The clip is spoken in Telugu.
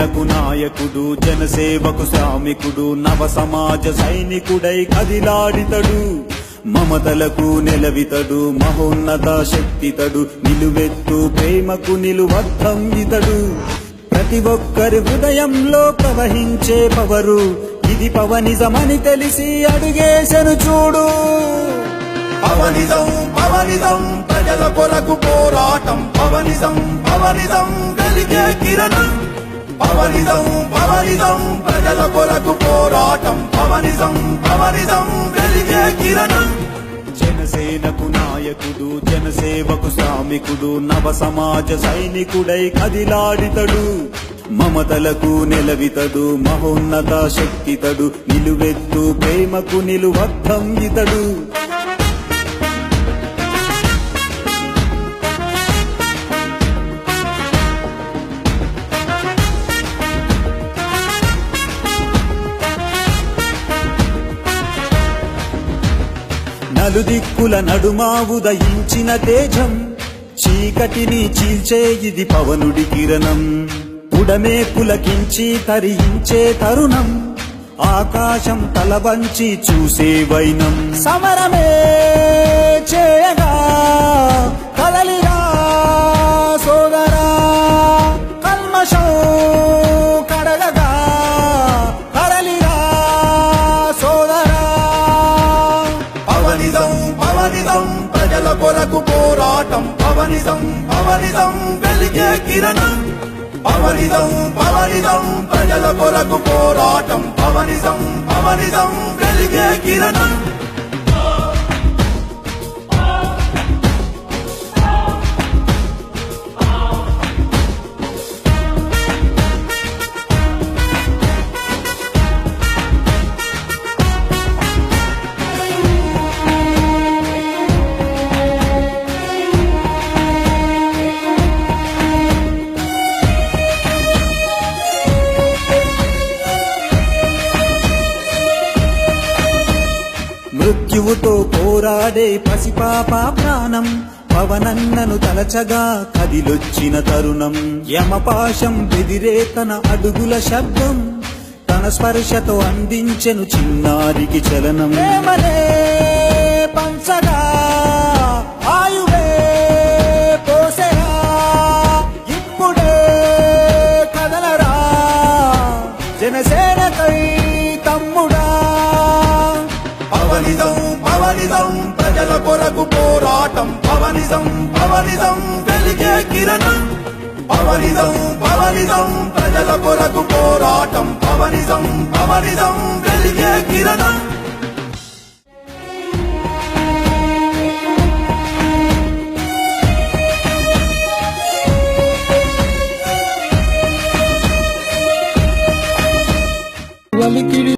జనసేనకు నాయకుడు, జనసేవకు శ్రామికుడు, నవ సమాజ సైనికుడై కదిలాడితడు. మమతలకు నెలవితడు, మహోన్నత శక్తితడు, నిలువెత్తు ప్రేమకు నిలువద్దం ఇతడు. ప్రతి ఒక్కరి హృదయంలో ప్రవహించే పవరు, ఇది పవనిజమని తెలిసి అడుగేశను చూడు. పవనిజం పవనిజం ప్రజల కొరకు పోరాటం, పవనిజం పవనిజం వెలిగే కిరణం. పవనిజం పవనిజం ప్రజల కొరకు పోరాటం, పవనిజం పవనిజం వెలిగే కిరణం. జనసేనకు నాయకుడు, జనసేవకు శ్రామికుడు, నవ సమాజ సైనికుడై కదిలాడితడు. మమతలకు నెలవితడు, మహోన్నత శక్తితడు, నిలువెత్తు ప్రేమకు నిలువద్దం ఇతడు. నలుదిక్కుల నడుమా ఉదయించిన తేజం, చీకటిని చీల్చే ఇది పవనుడి కిరణం. ఉడమే పులకించి తరించే తరుణం, ఆకాశం తలవంచి చూసే వైనం. సమరమే చేయగా కదలిరా సోదరా, కల్మషం కడగగా కదలిరా సోదరా. పవనిజం పవనిజం ప్రజల కొరకు పోరాటం, పవనిజం పవనిజం వెలిగే కిరణం. పవనిజం పవనిజం ప్రజల కొరకు పోరాటం, పవనిజం పవనిజం వెలిగే కిరణం. మృత్యువుతో పోరాడే పసిపాప ప్రాణం, పవనన్నను తలచగా కదిలొచ్చిన తరుణం. యమపాశం బెదిరే తన అడుగుల శబ్దం, తన స్పర్శతో అందించెను చిన్నారికి చలనం. ప్రేమనే పంచగా ఆయువే పోసెరా, ఇప్పుడే కదలరా జనసేనకై తమ్ముడా. పవనిజం పవనిజం ప్రజల కొరకు పోరాటం, పవనిజం పవనిజం వెలిగే కిరణం. పవనిజం పవనిజం ప్రజల కొరకు పోరాటం, పవనిజం పవనిజం వెలిగే కిరణం.